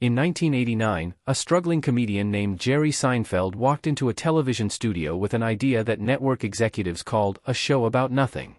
In 1989, a struggling comedian named Jerry Seinfeld walked into a television studio with an idea that network executives called a show about nothing.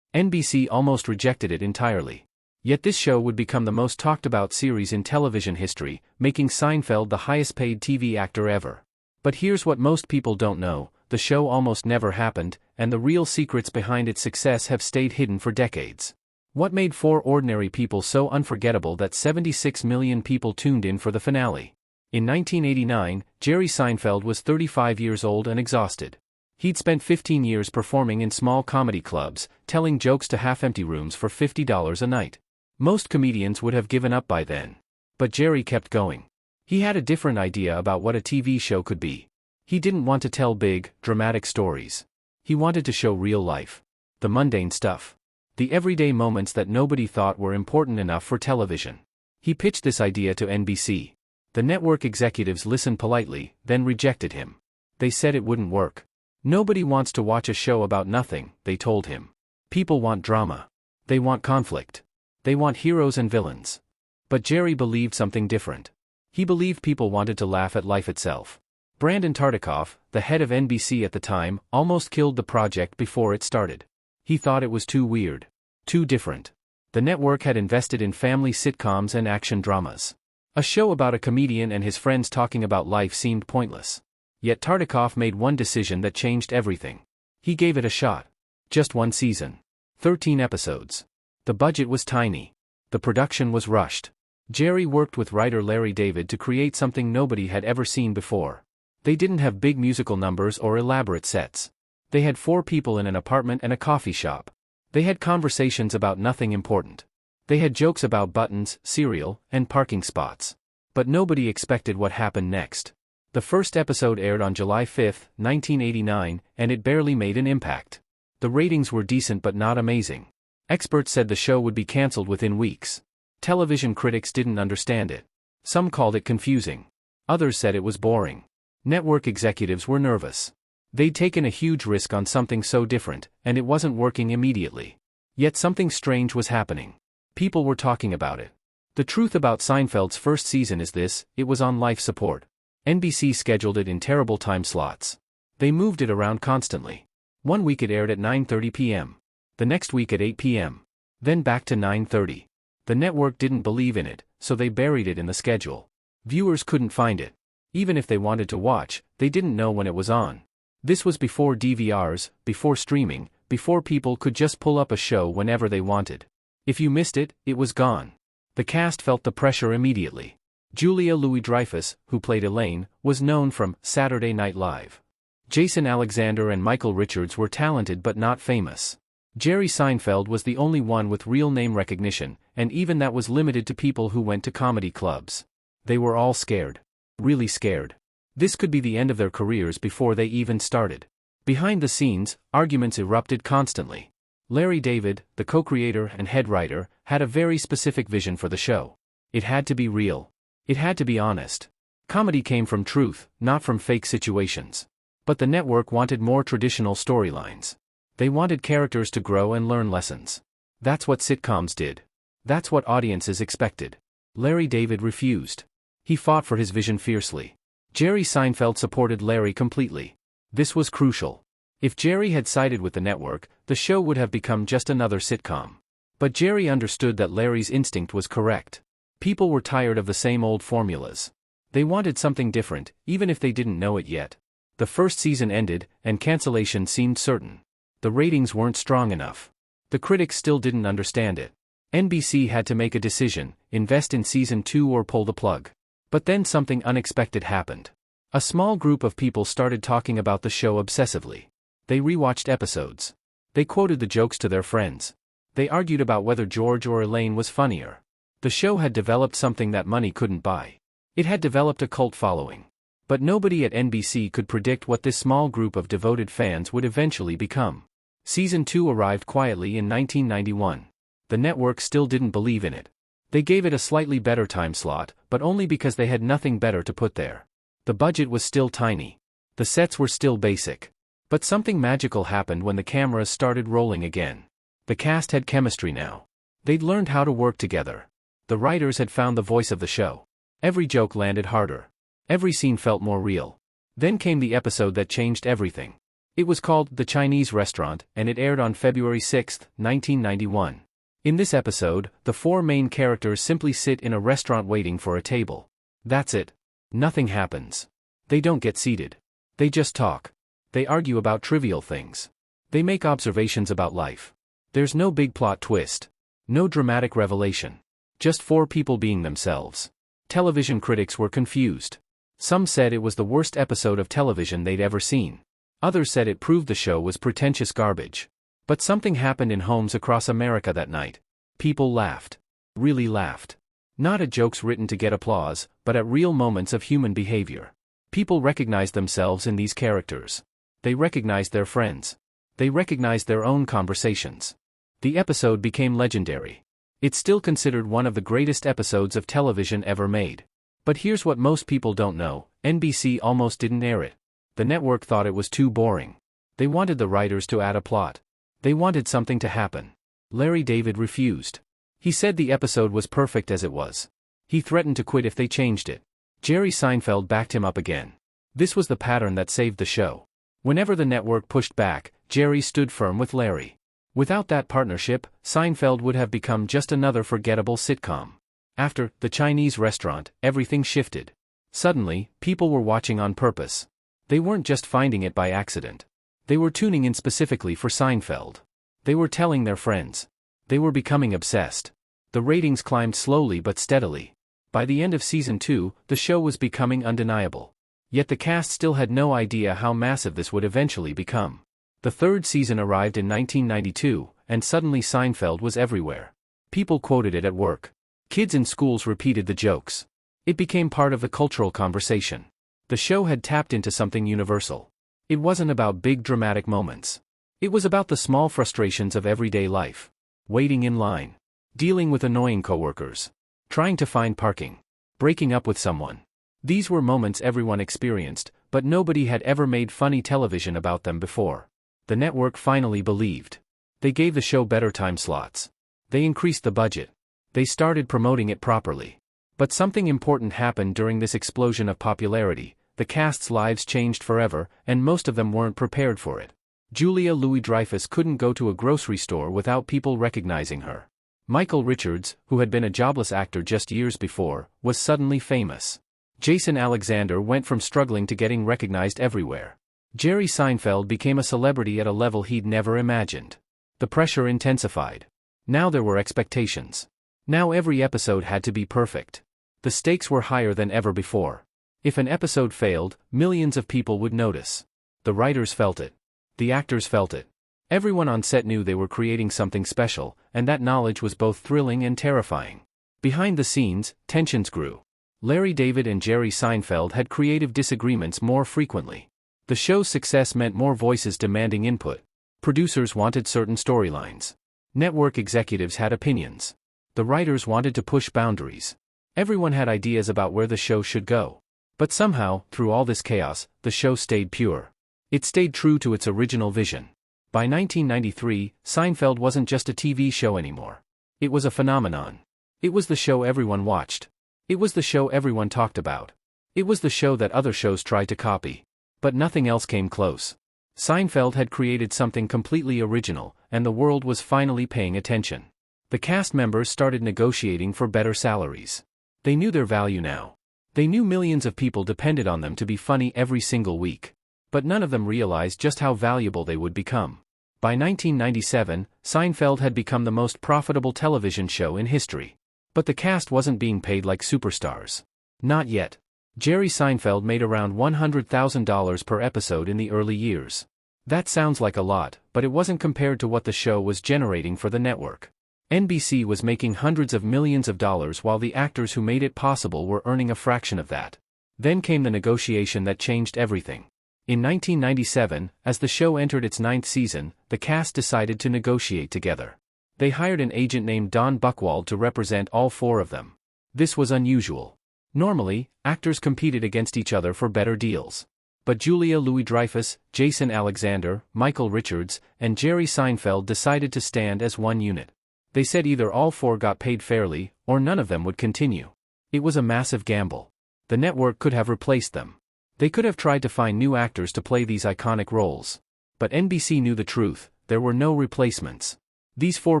NBC almost rejected it entirely. Yet this show would become the most talked about series in television history, making Seinfeld the highest paid TV actor ever. But here's what most people don't know: the show almost never happened, and the real secrets behind its success have stayed hidden for decades. What made Four Ordinary People so unforgettable that 76 million people tuned in for the finale? In 1989, Jerry Seinfeld was 35 years old and exhausted. He'd spent 15 years performing in small comedy clubs, telling jokes to half-empty rooms for $50 a night. Most comedians would have given up by then. But Jerry kept going. He had a different idea about what a TV show could be. He didn't want to tell big, dramatic stories. He wanted to show real life. The mundane stuff. The everyday moments that nobody thought were important enough for television. He pitched this idea to NBC. The network executives listened politely, then rejected him. They said it wouldn't work. Nobody wants to watch a show about nothing, they told him. People want drama. They want conflict. They want heroes and villains. But Jerry believed something different. He believed people wanted to laugh at life itself. Brandon Tartikoff, the head of NBC at the time, almost killed the project before it started. He thought it was too weird. Too different. The network had invested in family sitcoms and action dramas. A show about a comedian and his friends talking about life seemed pointless. Yet Tartikoff made one decision that changed everything. He gave it a shot. Just one season. 13 episodes. The budget was tiny. The production was rushed. Jerry worked with writer Larry David to create something nobody had ever seen before. They didn't have big musical numbers or elaborate sets. They had 4 people in an apartment and a coffee shop. They had conversations about nothing important. They had jokes about buttons, cereal, and parking spots. But nobody expected what happened next. The first episode aired on July 5, 1989, and it barely made an impact. The ratings were decent but not amazing. Experts said the show would be cancelled within weeks. Television critics didn't understand it. Some called it confusing. Others said it was boring. Network executives were nervous. They'd taken a huge risk on something so different, and it wasn't working immediately. Yet something strange was happening. People were talking about it. The truth about Seinfeld's first season is this: it was on life support. NBC scheduled it in terrible time slots. They moved it around constantly. One week it aired at 9:30 p.m. The next week at 8 p.m. Then back to 9:30. The network didn't believe in it, so they buried it in the schedule. Viewers couldn't find it. Even if they wanted to watch, they didn't know when it was on. This was before DVRs, before streaming, before people could just pull up a show whenever they wanted. If you missed it, it was gone. The cast felt the pressure immediately. Julia Louis-Dreyfus, who played Elaine, was known from Saturday Night Live. Jason Alexander and Michael Richards were talented but not famous. Jerry Seinfeld was the only one with real name recognition, and even that was limited to people who went to comedy clubs. They were all scared. Really scared. This could be the end of their careers before they even started. Behind the scenes, arguments erupted constantly. Larry David, the co-creator and head writer, had a very specific vision for the show. It had to be real. It had to be honest. Comedy came from truth, not from fake situations. But the network wanted more traditional storylines. They wanted characters to grow and learn lessons. That's what sitcoms did. That's what audiences expected. Larry David refused. He fought for his vision fiercely. Jerry Seinfeld supported Larry completely. This was crucial. If Jerry had sided with the network, the show would have become just another sitcom. But Jerry understood that Larry's instinct was correct. People were tired of the same old formulas. They wanted something different, even if they didn't know it yet. The first season ended, and cancellation seemed certain. The ratings weren't strong enough. The critics still didn't understand it. NBC had to make a decision: invest in season 2 or pull the plug. But then something unexpected happened. A small group of people started talking about the show obsessively. They rewatched episodes. They quoted the jokes to their friends. They argued about whether George or Elaine was funnier. The show had developed something that money couldn't buy. It had developed a cult following. But nobody at NBC could predict what this small group of devoted fans would eventually become. Season 2 arrived quietly in 1991. The network still didn't believe in it. They gave it a slightly better time slot, but only because they had nothing better to put there. The budget was still tiny. The sets were still basic. But something magical happened when the cameras started rolling again. The cast had chemistry now. They'd learned how to work together. The writers had found the voice of the show. Every joke landed harder. Every scene felt more real. Then came the episode that changed everything. It was called The Chinese Restaurant, and it aired on February 6, 1991. In this episode, the four main characters simply sit in a restaurant waiting for a table. That's it. Nothing happens. They don't get seated. They just talk. They argue about trivial things. They make observations about life. There's no big plot twist. No dramatic revelation. Just four people being themselves. Television critics were confused. Some said it was the worst episode of television they'd ever seen. Others said it proved the show was pretentious garbage. But something happened in homes across America that night. People laughed. Really laughed. Not at jokes written to get applause, but at real moments of human behavior. People recognized themselves in these characters. They recognized their friends. They recognized their own conversations. The episode became legendary. It's still considered one of the greatest episodes of television ever made. But here's what most people don't know: NBC almost didn't air it. The network thought it was too boring. They wanted the writers to add a plot. They wanted something to happen. Larry David refused. He said the episode was perfect as it was. He threatened to quit if they changed it. Jerry Seinfeld backed him up again. This was the pattern that saved the show. Whenever the network pushed back, Jerry stood firm with Larry. Without that partnership, Seinfeld would have become just another forgettable sitcom. After The Chinese Restaurant, everything shifted. Suddenly, people were watching on purpose. They weren't just finding it by accident. They were tuning in specifically for Seinfeld. They were telling their friends. They were becoming obsessed. The ratings climbed slowly but steadily. By the end of season 2, the show was becoming undeniable. Yet the cast still had no idea how massive this would eventually become. The third season arrived in 1992, and suddenly Seinfeld was everywhere. People quoted it at work. Kids in schools repeated the jokes. It became part of the cultural conversation. The show had tapped into something universal. It wasn't about big dramatic moments. It was about the small frustrations of everyday life. Waiting in line. Dealing with annoying coworkers. Trying to find parking. Breaking up with someone. These were moments everyone experienced, but nobody had ever made funny television about them before. The network finally believed. They gave the show better time slots. They increased the budget. They started promoting it properly. But something important happened during this explosion of popularity. The cast's lives changed forever, and most of them weren't prepared for it. Julia Louis-Dreyfus couldn't go to a grocery store without people recognizing her. Michael Richards, who had been a jobless actor just years before, was suddenly famous. Jason Alexander went from struggling to getting recognized everywhere. Jerry Seinfeld became a celebrity at a level he'd never imagined. The pressure intensified. Now there were expectations. Now every episode had to be perfect. The stakes were higher than ever before. If an episode failed, millions of people would notice. The writers felt it. The actors felt it. Everyone on set knew they were creating something special, and that knowledge was both thrilling and terrifying. Behind the scenes, tensions grew. Larry David and Jerry Seinfeld had creative disagreements more frequently. The show's success meant more voices demanding input. Producers wanted certain storylines. Network executives had opinions. The writers wanted to push boundaries. Everyone had ideas about where the show should go. But somehow, through all this chaos, the show stayed pure. It stayed true to its original vision. By 1993, Seinfeld wasn't just a TV show anymore. It was a phenomenon. It was the show everyone watched. It was the show everyone talked about. It was the show that other shows tried to copy. But nothing else came close. Seinfeld had created something completely original, and the world was finally paying attention. The cast members started negotiating for better salaries. They knew their value now. They knew millions of people depended on them to be funny every single week. But none of them realized just how valuable they would become. By 1997, Seinfeld had become the most profitable television show in history. But the cast wasn't being paid like superstars. Not yet. Jerry Seinfeld made around $100,000 per episode in the early years. That sounds like a lot, but it wasn't compared to what the show was generating for the network. NBC was making hundreds of millions of dollars while the actors who made it possible were earning a fraction of that. Then came the negotiation that changed everything. In 1997, as the show entered its 9th season, the cast decided to negotiate together. They hired an agent named Don Buchwald to represent all four of them. This was unusual. Normally, actors competed against each other for better deals. But Julia Louis-Dreyfus, Jason Alexander, Michael Richards, and Jerry Seinfeld decided to stand as one unit. They said either all four got paid fairly, or none of them would continue. It was a massive gamble. The network could have replaced them. They could have tried to find new actors to play these iconic roles. But NBC knew the truth: there were no replacements. These four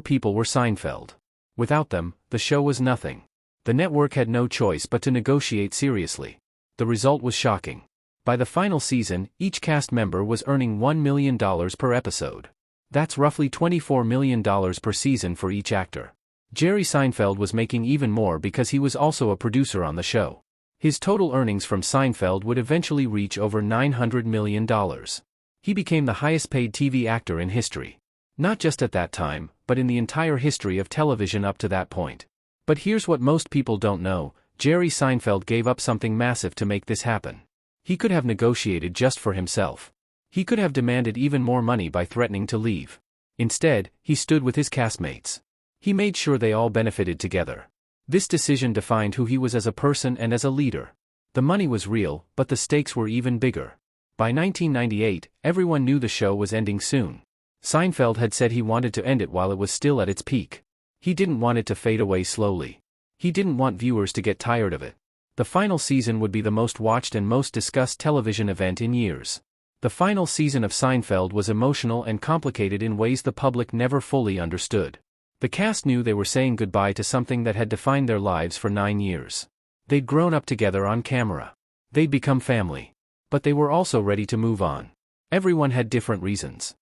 people were Seinfeld. Without them, the show was nothing. The network had no choice but to negotiate seriously. The result was shocking. By the final season, each cast member was earning $1 million per episode. That's roughly $24 million per season for each actor. Jerry Seinfeld was making even more because he was also a producer on the show. His total earnings from Seinfeld would eventually reach over $900 million. He became the highest-paid TV actor in history. Not just at that time, but in the entire history of television up to that point. But here's what most people don't know: Jerry Seinfeld gave up something massive to make this happen. He could have negotiated just for himself. He could have demanded even more money by threatening to leave. Instead, he stood with his castmates. He made sure they all benefited together. This decision defined who he was as a person and as a leader. The money was real, but the stakes were even bigger. By 1998, everyone knew the show was ending soon. Seinfeld had said he wanted to end it while it was still at its peak. He didn't want it to fade away slowly. He didn't want viewers to get tired of it. The final season would be the most watched and most discussed television event in years. The final season of Seinfeld was emotional and complicated in ways the public never fully understood. The cast knew they were saying goodbye to something that had defined their lives for 9 years. They'd grown up together on camera. They'd become family. But they were also ready to move on. Everyone had different reasons.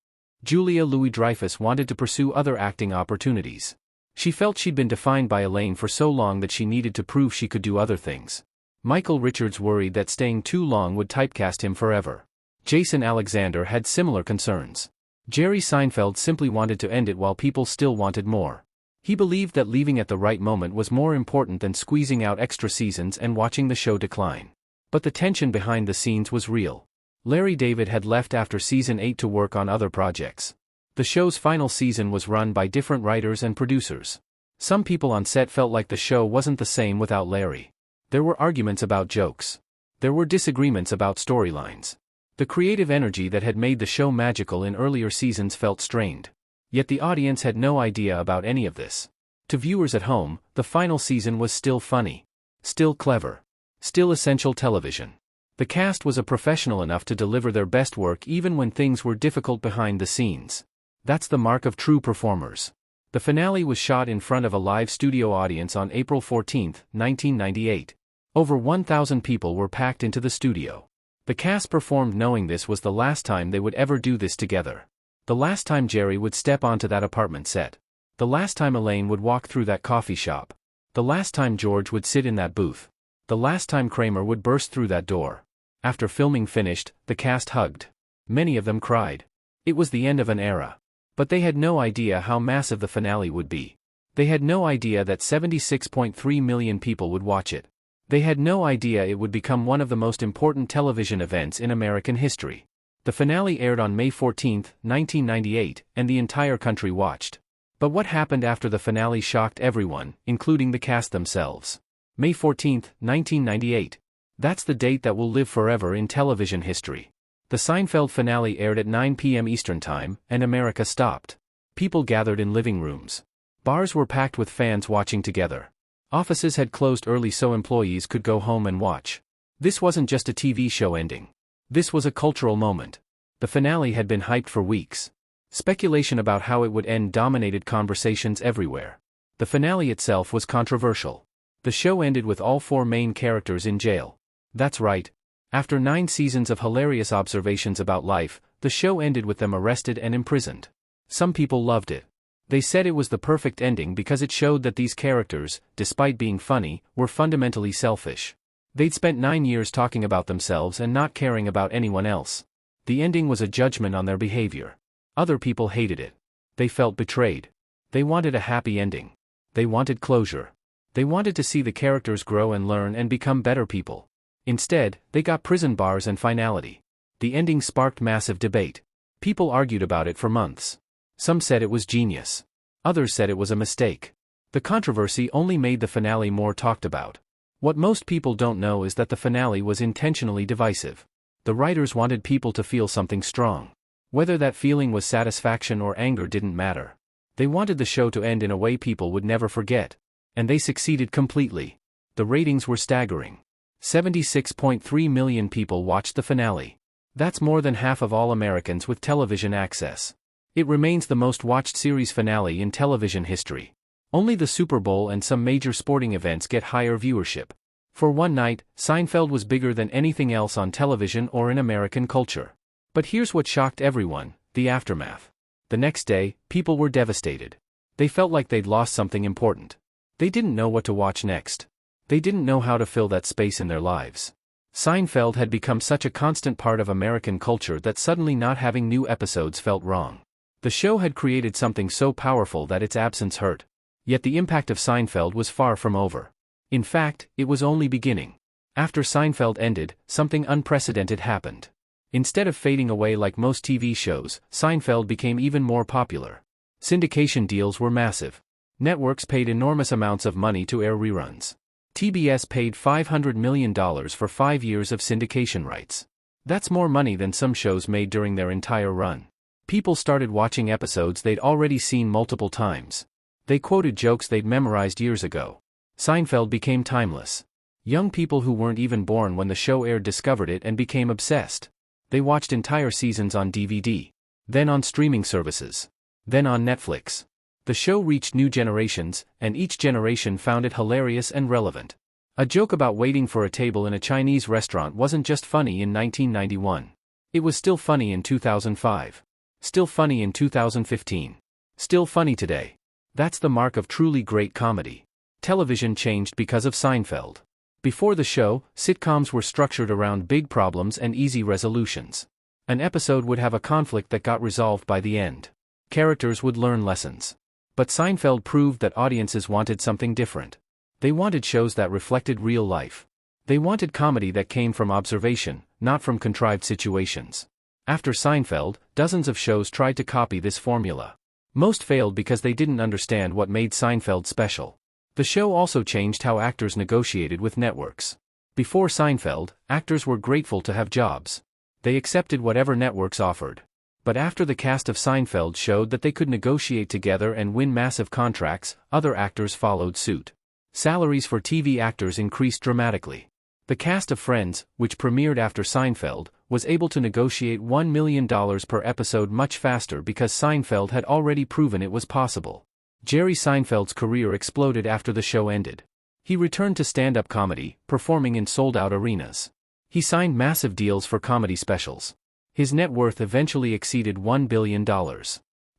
Julia Louis-Dreyfus wanted to pursue other acting opportunities. She felt she'd been defined by Elaine for so long that she needed to prove she could do other things. Michael Richards worried that staying too long would typecast him forever. Jason Alexander had similar concerns. Jerry Seinfeld simply wanted to end it while people still wanted more. He believed that leaving at the right moment was more important than squeezing out extra seasons and watching the show decline. But the tension behind the scenes was real. Larry David had left after season 8 to work on other projects. The show's final season was run by different writers and producers. Some people on set felt like the show wasn't the same without Larry. There were arguments about jokes. There were disagreements about storylines. The creative energy that had made the show magical in earlier seasons felt strained. Yet the audience had no idea about any of this. To viewers at home, the final season was still funny. Still clever. Still essential television. The cast was a professional enough to deliver their best work even when things were difficult behind the scenes. That's the mark of true performers. The finale was shot in front of a live studio audience on April 14, 1998. Over 1,000 people were packed into the studio. The cast performed knowing this was the last time they would ever do this together. The last time Jerry would step onto that apartment set. The last time Elaine would walk through that coffee shop. The last time George would sit in that booth. The last time Kramer would burst through that door. After filming finished, the cast hugged. Many of them cried. It was the end of an era. But they had no idea how massive the finale would be. They had no idea that 76.3 million people would watch it. They had no idea it would become one of the most important television events in American history. The finale aired on May 14, 1998, and the entire country watched. But what happened after the finale shocked everyone, including the cast themselves. May 14, 1998. That's the date that will live forever in television history. The Seinfeld finale aired at 9 p.m. Eastern Time, and America stopped. People gathered in living rooms. Bars were packed with fans watching together. Offices had closed early so employees could go home and watch. This wasn't just a TV show ending. This was a cultural moment. The finale had been hyped for weeks. Speculation about how it would end dominated conversations everywhere. The finale itself was controversial. The show ended with all 4 main characters in jail. That's right. After 9 seasons of hilarious observations about life, the show ended with them arrested and imprisoned. Some people loved it. They said it was the perfect ending because it showed that these characters, despite being funny, were fundamentally selfish. They'd spent 9 years talking about themselves and not caring about anyone else. The ending was a judgment on their behavior. Other people hated it. They felt betrayed. They wanted a happy ending. They wanted closure. They wanted to see the characters grow and learn and become better people. Instead, they got prison bars and finality. The ending sparked massive debate. People argued about it for months. Some said it was genius. Others said it was a mistake. The controversy only made the finale more talked about. What most people don't know is that the finale was intentionally divisive. The writers wanted people to feel something strong. Whether that feeling was satisfaction or anger didn't matter. They wanted the show to end in a way people would never forget. And they succeeded completely. The ratings were staggering. 76.3 million people watched the finale. That's more than half of all Americans with television access. It remains the most watched series finale in television history. Only the Super Bowl and some major sporting events get higher viewership. For one night, Seinfeld was bigger than anything else on television or in American culture. But here's what shocked everyone: the aftermath. The next day, people were devastated. They felt like they'd lost something important. They didn't know what to watch next. They didn't know how to fill that space in their lives. Seinfeld had become such a constant part of American culture that suddenly not having new episodes felt wrong. The show had created something so powerful that its absence hurt. Yet the impact of Seinfeld was far from over. In fact, it was only beginning. After Seinfeld ended, something unprecedented happened. Instead of fading away like most TV shows, Seinfeld became even more popular. Syndication deals were massive. Networks paid enormous amounts of money to air reruns. TBS paid $500 million for 5 years of syndication rights. That's more money than some shows made during their entire run. People started watching episodes they'd already seen multiple times. They quoted jokes they'd memorized years ago. Seinfeld became timeless. Young people who weren't even born when the show aired discovered it and became obsessed. They watched entire seasons on DVD. Then on streaming services. Then on Netflix. The show reached new generations, and each generation found it hilarious and relevant. A joke about waiting for a table in a Chinese restaurant wasn't just funny in 1991. It was still funny in 2005. Still funny in 2015. Still funny today. That's the mark of truly great comedy. Television changed because of Seinfeld. Before the show, sitcoms were structured around big problems and easy resolutions. An episode would have a conflict that got resolved by the end. Characters would learn lessons. But Seinfeld proved that audiences wanted something different. They wanted shows that reflected real life. They wanted comedy that came from observation, not from contrived situations. After Seinfeld, dozens of shows tried to copy this formula. Most failed because they didn't understand what made Seinfeld special. The show also changed how actors negotiated with networks. Before Seinfeld, actors were grateful to have jobs. They accepted whatever networks offered. But after the cast of Seinfeld showed that they could negotiate together and win massive contracts, other actors followed suit. Salaries for TV actors increased dramatically. The cast of Friends, which premiered after Seinfeld, was able to negotiate $1 million per episode much faster because Seinfeld had already proven it was possible. Jerry Seinfeld's career exploded after the show ended. He returned to stand-up comedy, performing in sold-out arenas. He signed massive deals for comedy specials. His net worth eventually exceeded $1 billion.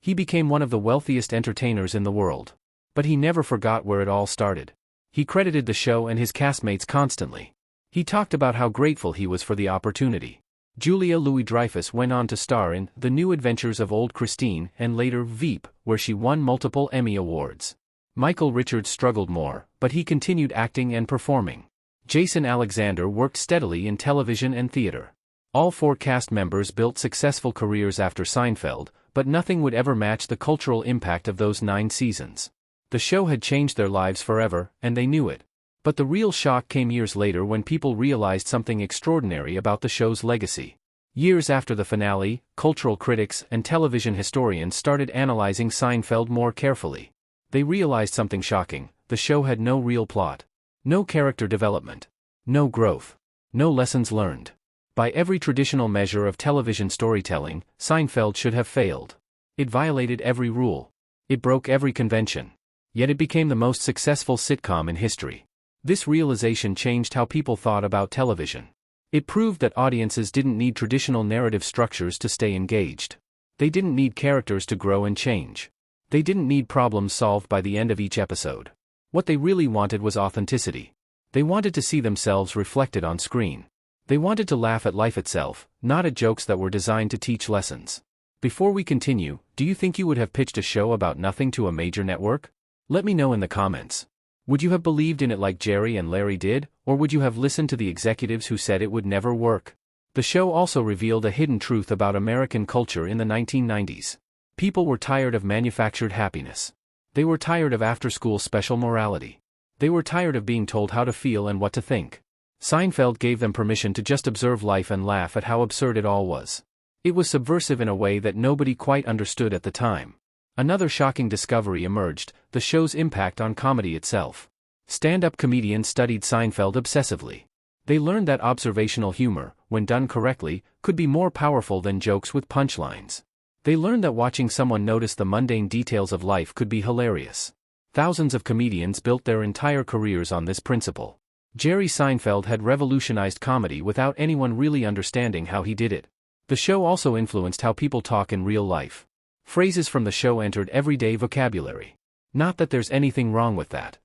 He became one of the wealthiest entertainers in the world. But he never forgot where it all started. He credited the show and his castmates constantly. He talked about how grateful he was for the opportunity. Julia Louis-Dreyfus went on to star in The New Adventures of Old Christine and later Veep, where she won multiple Emmy Awards. Michael Richards struggled more, but he continued acting and performing. Jason Alexander worked steadily in television and theater. All 4 cast members built successful careers after Seinfeld, but nothing would ever match the cultural impact of those 9 seasons. The show had changed their lives forever, and they knew it. But the real shock came years later when people realized something extraordinary about the show's legacy. Years after the finale, cultural critics and television historians started analyzing Seinfeld more carefully. They realized something shocking: the show had no real plot. No character development. No growth. No lessons learned. By every traditional measure of television storytelling, Seinfeld should have failed. It violated every rule. It broke every convention. Yet it became the most successful sitcom in history. This realization changed how people thought about television. It proved that audiences didn't need traditional narrative structures to stay engaged. They didn't need characters to grow and change. They didn't need problems solved by the end of each episode. What they really wanted was authenticity. They wanted to see themselves reflected on screen. They wanted to laugh at life itself, not at jokes that were designed to teach lessons. Before we continue, do you think you would have pitched a show about nothing to a major network? Let me know in the comments. Would you have believed in it like Jerry and Larry did, or would you have listened to the executives who said it would never work? The show also revealed a hidden truth about American culture in the 1990s. People were tired of manufactured happiness. They were tired of after-school special morality. They were tired of being told how to feel and what to think. Seinfeld gave them permission to just observe life and laugh at how absurd it all was. It was subversive in a way that nobody quite understood at the time. Another shocking discovery emerged: the show's impact on comedy itself. Stand-up comedians studied Seinfeld obsessively. They learned that observational humor, when done correctly, could be more powerful than jokes with punchlines. They learned that watching someone notice the mundane details of life could be hilarious. Thousands of comedians built their entire careers on this principle. Jerry Seinfeld had revolutionized comedy without anyone really understanding how he did it. The show also influenced how people talk in real life. Phrases from the show entered everyday vocabulary. Not that there's anything wrong with that.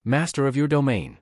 Master of your domain.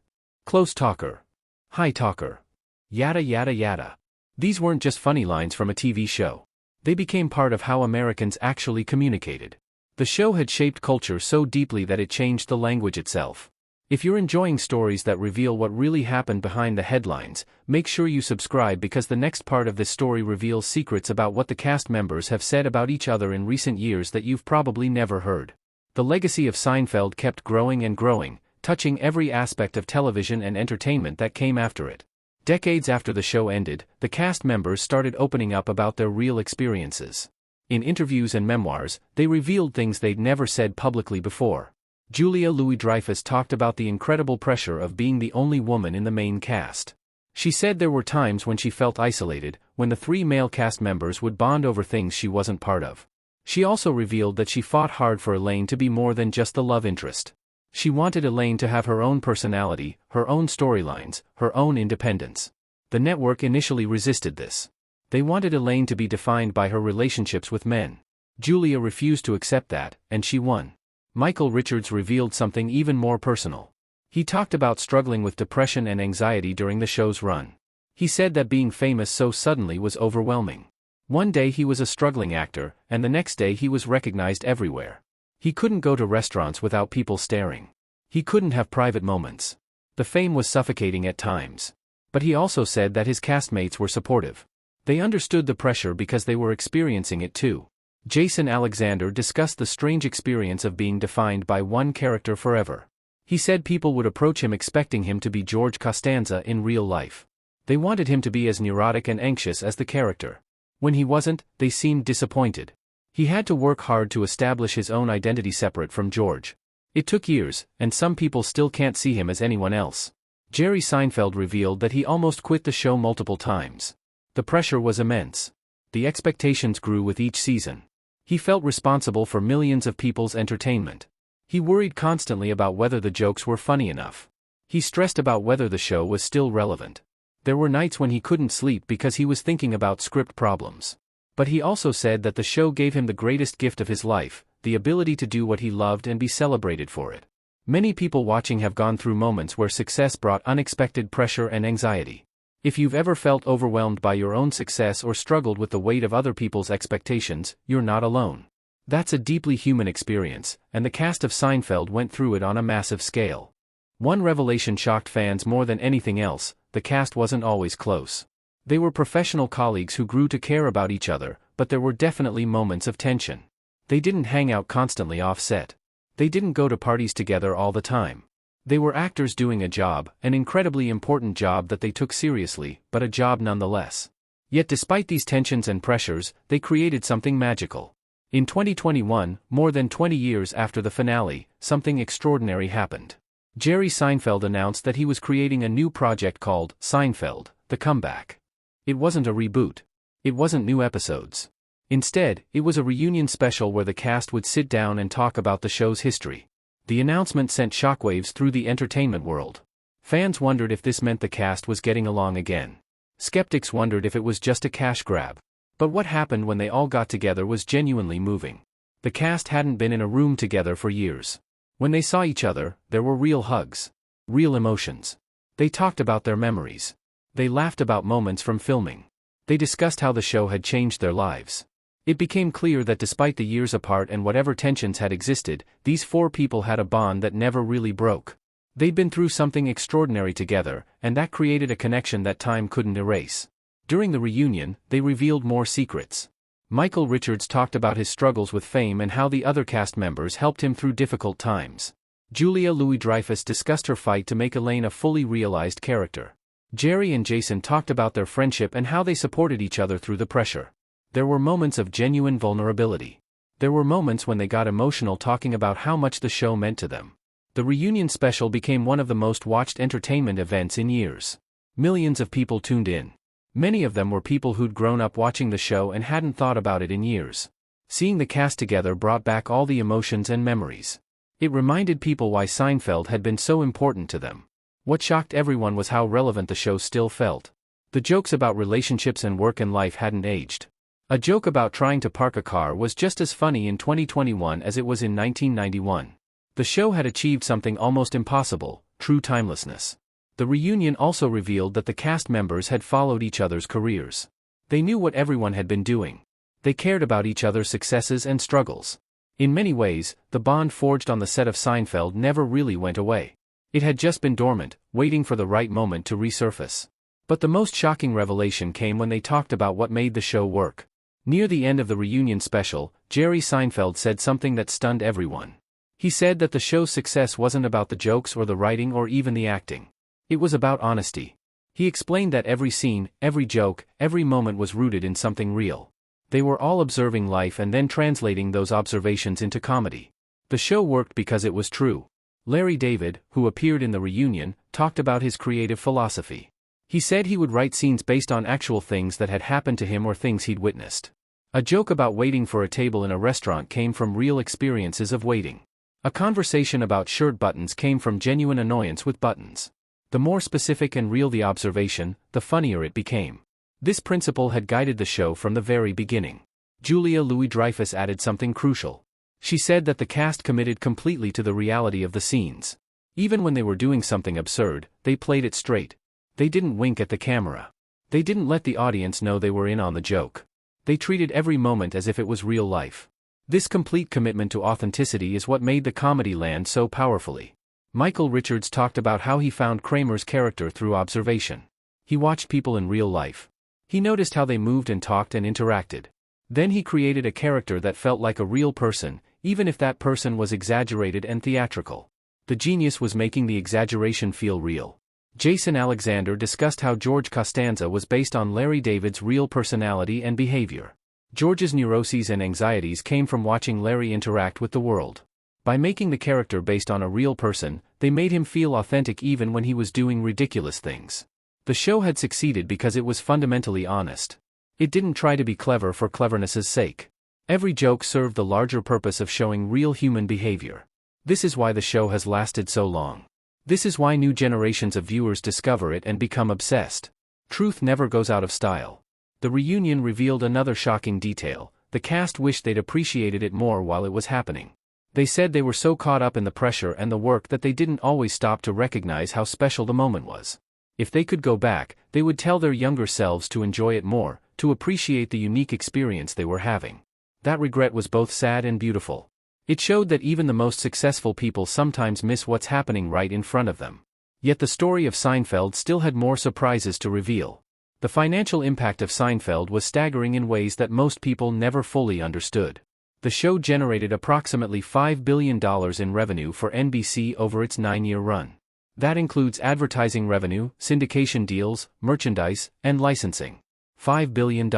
Close talker. High talker. Yada yada yada. These weren't just funny lines from a TV show. They became part of how Americans actually communicated. The show had shaped culture so deeply that it changed the language itself. If you're enjoying stories that reveal what really happened behind the headlines, make sure you subscribe because the next part of this story reveals secrets about what the cast members have said about each other in recent years that you've probably never heard. The legacy of Seinfeld kept growing and growing, touching every aspect of television and entertainment that came after it. Decades after the show ended, the cast members started opening up about their real experiences. In interviews and memoirs, they revealed things they'd never said publicly before. Julia Louis-Dreyfus talked about the incredible pressure of being the only woman in the main cast. She said there were times when she felt isolated, when the three male cast members would bond over things she wasn't part of. She also revealed that she fought hard for Elaine to be more than just the love interest. She wanted Elaine to have her own personality, her own storylines, her own independence. The network initially resisted this. They wanted Elaine to be defined by her relationships with men. Julia refused to accept that, and she won. Michael Richards revealed something even more personal. He talked about struggling with depression and anxiety during the show's run. He said that being famous so suddenly was overwhelming. One day he was a struggling actor, and the next day he was recognized everywhere. He couldn't go to restaurants without people staring. He couldn't have private moments. The fame was suffocating at times. But he also said that his castmates were supportive. They understood the pressure because they were experiencing it too. Jason Alexander discussed the strange experience of being defined by one character forever. He said people would approach him expecting him to be George Costanza in real life. They wanted him to be as neurotic and anxious as the character. When he wasn't, they seemed disappointed. He had to work hard to establish his own identity separate from George. It took years, and some people still can't see him as anyone else. Jerry Seinfeld revealed that he almost quit the show multiple times. The pressure was immense. The expectations grew with each season. He felt responsible for millions of people's entertainment. He worried constantly about whether the jokes were funny enough. He stressed about whether the show was still relevant. There were nights when he couldn't sleep because he was thinking about script problems. But he also said that the show gave him the greatest gift of his life, the ability to do what he loved and be celebrated for it. Many people watching have gone through moments where success brought unexpected pressure and anxiety. If you've ever felt overwhelmed by your own success or struggled with the weight of other people's expectations, you're not alone. That's a deeply human experience, and the cast of Seinfeld went through it on a massive scale. One revelation shocked fans more than anything else: the cast wasn't always close. They were professional colleagues who grew to care about each other, but there were definitely moments of tension. They didn't hang out constantly off set. They didn't go to parties together all the time. They were actors doing a job, an incredibly important job that they took seriously, but a job nonetheless. Yet despite these tensions and pressures, they created something magical. In 2021, more than 20 years after the finale, something extraordinary happened. Jerry Seinfeld announced that he was creating a new project called Seinfeld, The Comeback. It wasn't a reboot. It wasn't new episodes. Instead, it was a reunion special where the cast would sit down and talk about the show's history. The announcement sent shockwaves through the entertainment world. Fans wondered if this meant the cast was getting along again. Skeptics wondered if it was just a cash grab. But what happened when they all got together was genuinely moving. The cast hadn't been in a room together for years. When they saw each other, there were real hugs. Real emotions. They talked about their memories. They laughed about moments from filming. They discussed how the show had changed their lives. It became clear that despite the years apart and whatever tensions had existed, these four people had a bond that never really broke. They'd been through something extraordinary together, and that created a connection that time couldn't erase. During the reunion, they revealed more secrets. Michael Richards talked about his struggles with fame and how the other cast members helped him through difficult times. Julia Louis-Dreyfus discussed her fight to make Elaine a fully realized character. Jerry and Jason talked about their friendship and how they supported each other through the pressure. There were moments of genuine vulnerability. There were moments when they got emotional talking about how much the show meant to them. The reunion special became one of the most watched entertainment events in years. Millions of people tuned in. Many of them were people who'd grown up watching the show and hadn't thought about it in years. Seeing the cast together brought back all the emotions and memories. It reminded people why Seinfeld had been so important to them. What shocked everyone was how relevant the show still felt. The jokes about relationships and work and life hadn't aged. A joke about trying to park a car was just as funny in 2021 as it was in 1991. The show had achieved something almost impossible, true timelessness. The reunion also revealed that the cast members had followed each other's careers. They knew what everyone had been doing. They cared about each other's successes and struggles. In many ways, the bond forged on the set of Seinfeld never really went away. It had just been dormant, waiting for the right moment to resurface. But the most shocking revelation came when they talked about what made the show work. Near the end of the reunion special, Jerry Seinfeld said something that stunned everyone. He said that the show's success wasn't about the jokes or the writing or even the acting. It was about honesty. He explained that every scene, every joke, every moment was rooted in something real. They were all observing life and then translating those observations into comedy. The show worked because it was true. Larry David, who appeared in the reunion, talked about his creative philosophy. He said he would write scenes based on actual things that had happened to him or things he'd witnessed. A joke about waiting for a table in a restaurant came from real experiences of waiting. A conversation about shirt buttons came from genuine annoyance with buttons. The more specific and real the observation, the funnier it became. This principle had guided the show from the very beginning. Julia Louis-Dreyfus added something crucial. She said that the cast committed completely to the reality of the scenes. Even when they were doing something absurd, they played it straight. They didn't wink at the camera. They didn't let the audience know they were in on the joke. They treated every moment as if it was real life. This complete commitment to authenticity is what made the comedy land so powerfully. Michael Richards talked about how he found Kramer's character through observation. He watched people in real life. He noticed how they moved and talked and interacted. Then he created a character that felt like a real person, even if that person was exaggerated and theatrical. The genius was making the exaggeration feel real. Jason Alexander discussed how George Costanza was based on Larry David's real personality and behavior. George's neuroses and anxieties came from watching Larry interact with the world. By making the character based on a real person, they made him feel authentic even when he was doing ridiculous things. The show had succeeded because it was fundamentally honest. It didn't try to be clever for cleverness's sake. Every joke served the larger purpose of showing real human behavior. This is why the show has lasted so long. This is why new generations of viewers discover it and become obsessed. Truth never goes out of style. The reunion revealed another shocking detail. The cast wished they'd appreciated it more while it was happening. They said they were so caught up in the pressure and the work that they didn't always stop to recognize how special the moment was. If they could go back, they would tell their younger selves to enjoy it more, to appreciate the unique experience they were having. That regret was both sad and beautiful. It showed that even the most successful people sometimes miss what's happening right in front of them. Yet the story of Seinfeld still had more surprises to reveal. The financial impact of Seinfeld was staggering in ways that most people never fully understood. The show generated approximately $5 billion in revenue for NBC over its 9-year run. That includes advertising revenue, syndication deals, merchandise, and licensing. $5 billion.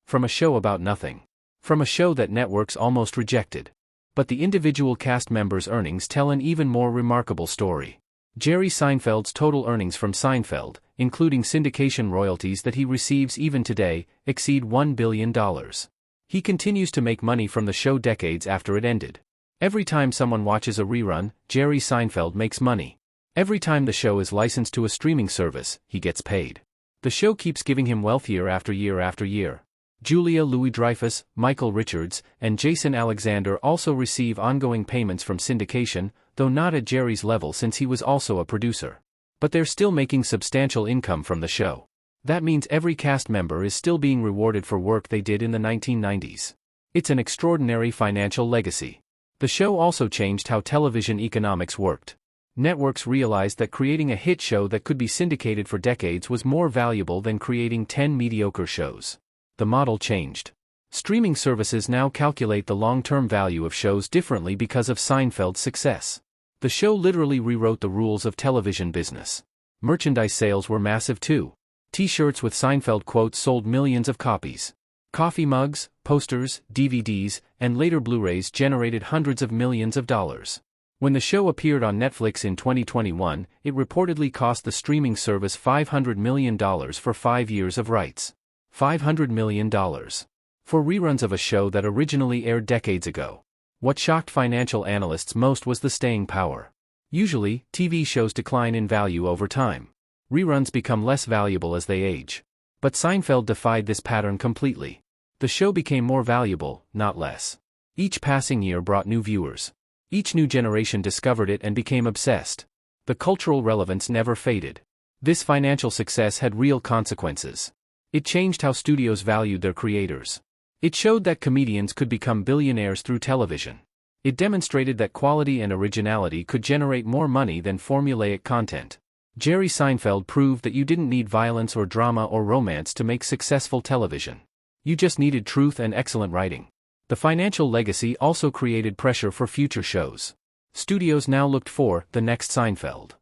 From a show about nothing. From a show that networks almost rejected. But the individual cast members' earnings tell an even more remarkable story. Jerry Seinfeld's total earnings from Seinfeld, including syndication royalties that he receives even today, exceed $1 billion. He continues to make money from the show decades after it ended. Every time someone watches a rerun, Jerry Seinfeld makes money. Every time the show is licensed to a streaming service, he gets paid. The show keeps giving him wealth year after year after year. Julia Louis-Dreyfus, Michael Richards, and Jason Alexander also receive ongoing payments from syndication, though not at Jerry's level since he was also a producer. But they're still making substantial income from the show. That means every cast member is still being rewarded for work they did in the 1990s. It's an extraordinary financial legacy. The show also changed how television economics worked. Networks realized that creating a hit show that could be syndicated for decades was more valuable than creating 10 mediocre shows. The model changed. Streaming services now calculate the long-term value of shows differently because of Seinfeld's success. The show literally rewrote the rules of television business. Merchandise sales were massive too. T-shirts with Seinfeld quotes sold millions of copies. Coffee mugs, posters, DVDs, and later Blu-rays generated hundreds of millions of dollars. When the show appeared on Netflix in 2021, it reportedly cost the streaming service $500 million for 5 years of rights. $500 million. For reruns of a show that originally aired decades ago. What shocked financial analysts most was the staying power. Usually, TV shows decline in value over time. Reruns become less valuable as they age. But Seinfeld defied this pattern completely. The show became more valuable, not less. Each passing year brought new viewers. Each new generation discovered it and became obsessed. The cultural relevance never faded. This financial success had real consequences. It changed how studios valued their creators. It showed that comedians could become billionaires through television. It demonstrated that quality and originality could generate more money than formulaic content. Jerry Seinfeld proved that you didn't need violence or drama or romance to make successful television. You just needed truth and excellent writing. The financial legacy also created pressure for future shows. Studios now looked for the next Seinfeld.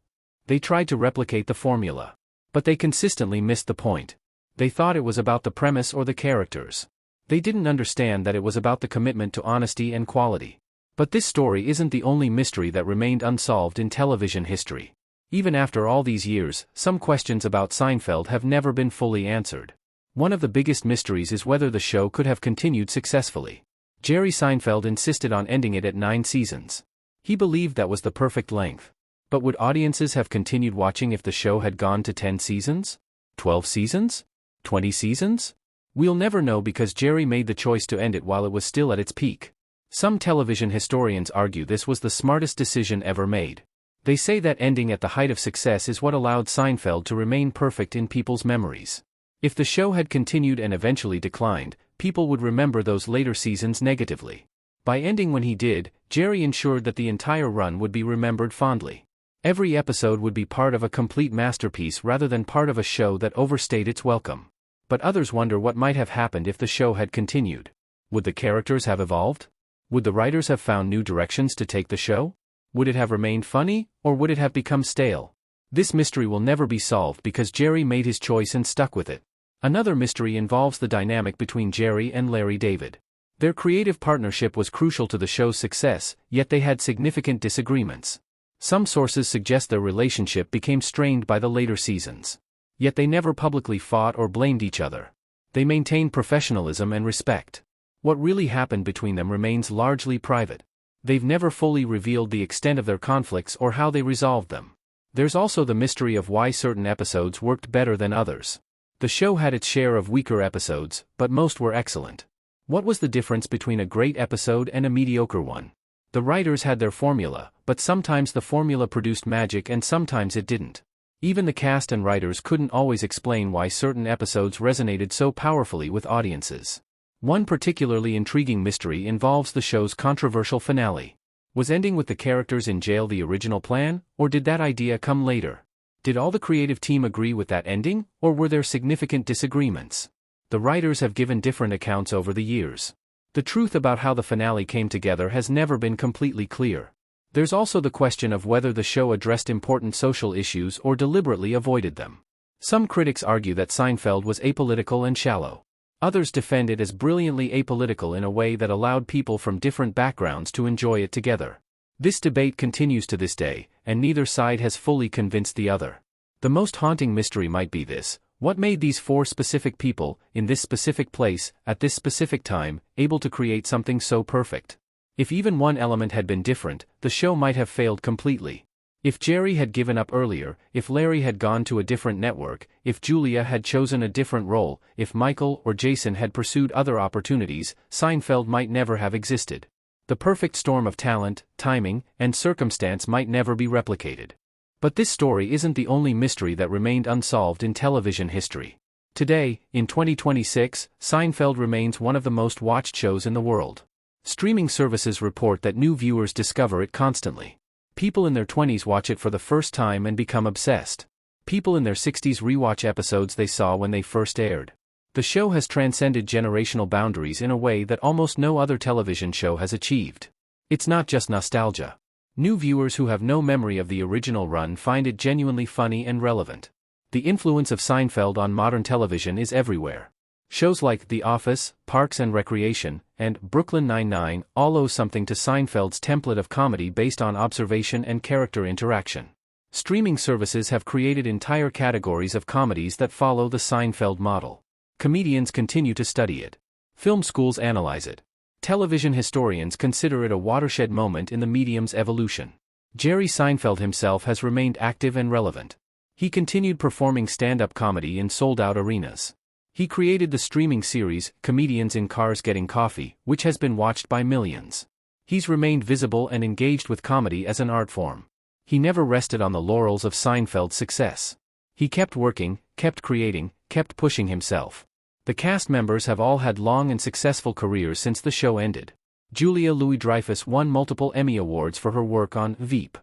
They tried to replicate the formula. But they consistently missed the point. They thought it was about the premise or the characters. They didn't understand that it was about the commitment to honesty and quality. But this story isn't the only mystery that remained unsolved in television history. Even after all these years, some questions about Seinfeld have never been fully answered. One of the biggest mysteries is whether the show could have continued successfully. Jerry Seinfeld insisted on ending it at 9 seasons. He believed that was the perfect length. But would audiences have continued watching if the show had gone to 10 seasons? 12 seasons? 20 seasons? We'll never know because Jerry made the choice to end it while it was still at its peak. Some television historians argue this was the smartest decision ever made. They say that ending at the height of success is what allowed Seinfeld to remain perfect in people's memories. If the show had continued and eventually declined, people would remember those later seasons negatively. By ending when he did, Jerry ensured that the entire run would be remembered fondly. Every episode would be part of a complete masterpiece rather than part of a show that overstayed its welcome. But others wonder what might have happened if the show had continued. Would the characters have evolved? Would the writers have found new directions to take the show? Would it have remained funny, or would it have become stale? This mystery will never be solved because Jerry made his choice and stuck with it. Another mystery involves the dynamic between Jerry and Larry David. Their creative partnership was crucial to the show's success, yet they had significant disagreements. Some sources suggest their relationship became strained by the later seasons. Yet they never publicly fought or blamed each other. They maintained professionalism and respect. What really happened between them remains largely private. They've never fully revealed the extent of their conflicts or how they resolved them. There's also the mystery of why certain episodes worked better than others. The show had its share of weaker episodes, but most were excellent. What was the difference between a great episode and a mediocre one? The writers had their formula, but sometimes the formula produced magic and sometimes it didn't. Even the cast and writers couldn't always explain why certain episodes resonated so powerfully with audiences. One particularly intriguing mystery involves the show's controversial finale. Was ending with the characters in jail the original plan, or did that idea come later? Did all the creative team agree with that ending, or were there significant disagreements? The writers have given different accounts over the years. The truth about how the finale came together has never been completely clear. There's also the question of whether the show addressed important social issues or deliberately avoided them. Some critics argue that Seinfeld was apolitical and shallow. Others defend it as brilliantly apolitical in a way that allowed people from different backgrounds to enjoy it together. This debate continues to this day, and neither side has fully convinced the other. The most haunting mystery might be this: what made these 4 specific people, in this specific place, at this specific time, able to create something so perfect? If even one element had been different, the show might have failed completely. If Jerry had given up earlier, if Larry had gone to a different network, if Julia had chosen a different role, if Michael or Jason had pursued other opportunities, Seinfeld might never have existed. The perfect storm of talent, timing, and circumstance might never be replicated. But this story isn't the only mystery that remained unsolved in television history. Today, in 2026, Seinfeld remains one of the most watched shows in the world. Streaming services report that new viewers discover it constantly. People in their 20s watch it for the first time and become obsessed. People in their 60s rewatch episodes they saw when they first aired. The show has transcended generational boundaries in a way that almost no other television show has achieved. It's not just nostalgia. New viewers who have no memory of the original run find it genuinely funny and relevant. The influence of Seinfeld on modern television is everywhere. Shows like The Office, Parks and Recreation, and Brooklyn Nine-Nine all owe something to Seinfeld's template of comedy based on observation and character interaction. Streaming services have created entire categories of comedies that follow the Seinfeld model. Comedians continue to study it. Film schools analyze it. Television historians consider it a watershed moment in the medium's evolution. Jerry Seinfeld himself has remained active and relevant. He continued performing stand-up comedy in sold-out arenas. He created the streaming series, Comedians in Cars Getting Coffee, which has been watched by millions. He's remained visible and engaged with comedy as an art form. He never rested on the laurels of Seinfeld's success. He kept working, kept creating, kept pushing himself. The cast members have all had long and successful careers since the show ended. Julia Louis-Dreyfus won multiple Emmy Awards for her work on Veep.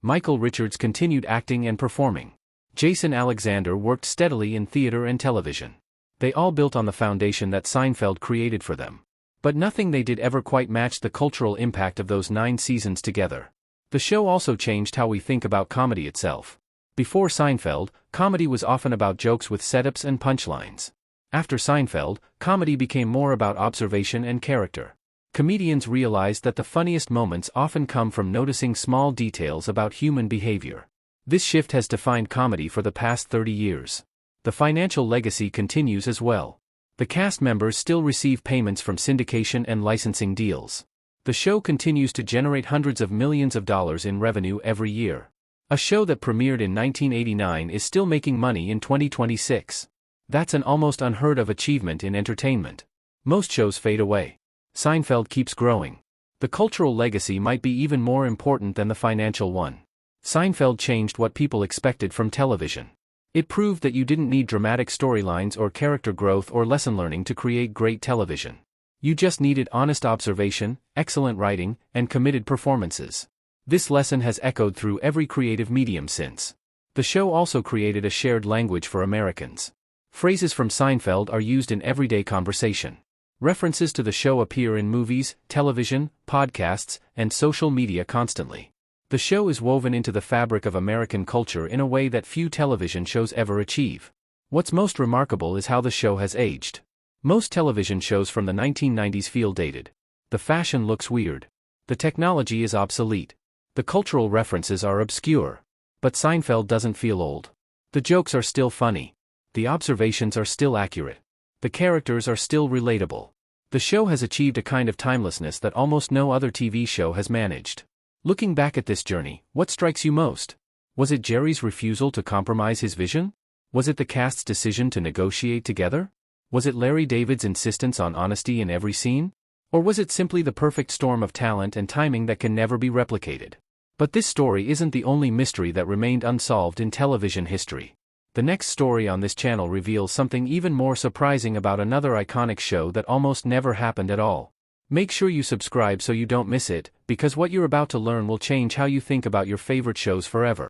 Michael Richards continued acting and performing. Jason Alexander worked steadily in theater and television. They all built on the foundation that Seinfeld created for them. But nothing they did ever quite matched the cultural impact of those 9 seasons together. The show also changed how we think about comedy itself. Before Seinfeld, comedy was often about jokes with setups and punchlines. After Seinfeld, comedy became more about observation and character. Comedians realized that the funniest moments often come from noticing small details about human behavior. This shift has defined comedy for the past 30 years. The financial legacy continues as well. The cast members still receive payments from syndication and licensing deals. The show continues to generate hundreds of millions of dollars in revenue every year. A show that premiered in 1989 is still making money in 2026. That's an almost unheard of achievement in entertainment. Most shows fade away. Seinfeld keeps growing. The cultural legacy might be even more important than the financial one. Seinfeld changed what people expected from television. It proved that you didn't need dramatic storylines or character growth or lesson learning to create great television. You just needed honest observation, excellent writing, and committed performances. This lesson has echoed through every creative medium since. The show also created a shared language for Americans. Phrases from Seinfeld are used in everyday conversation. References to the show appear in movies, television, podcasts, and social media constantly. The show is woven into the fabric of American culture in a way that few television shows ever achieve. What's most remarkable is how the show has aged. Most television shows from the 1990s feel dated. The fashion looks weird. The technology is obsolete. The cultural references are obscure. But Seinfeld doesn't feel old. The jokes are still funny. The observations are still accurate. The characters are still relatable. The show has achieved a kind of timelessness that almost no other TV show has managed. Looking back at this journey, what strikes you most? Was it Jerry's refusal to compromise his vision? Was it the cast's decision to negotiate together? Was it Larry David's insistence on honesty in every scene? Or was it simply the perfect storm of talent and timing that can never be replicated? But this story isn't the only mystery that remained unsolved in television history. The next story on this channel reveals something even more surprising about another iconic show that almost never happened at all. Make sure you subscribe so you don't miss it, because what you're about to learn will change how you think about your favorite shows forever.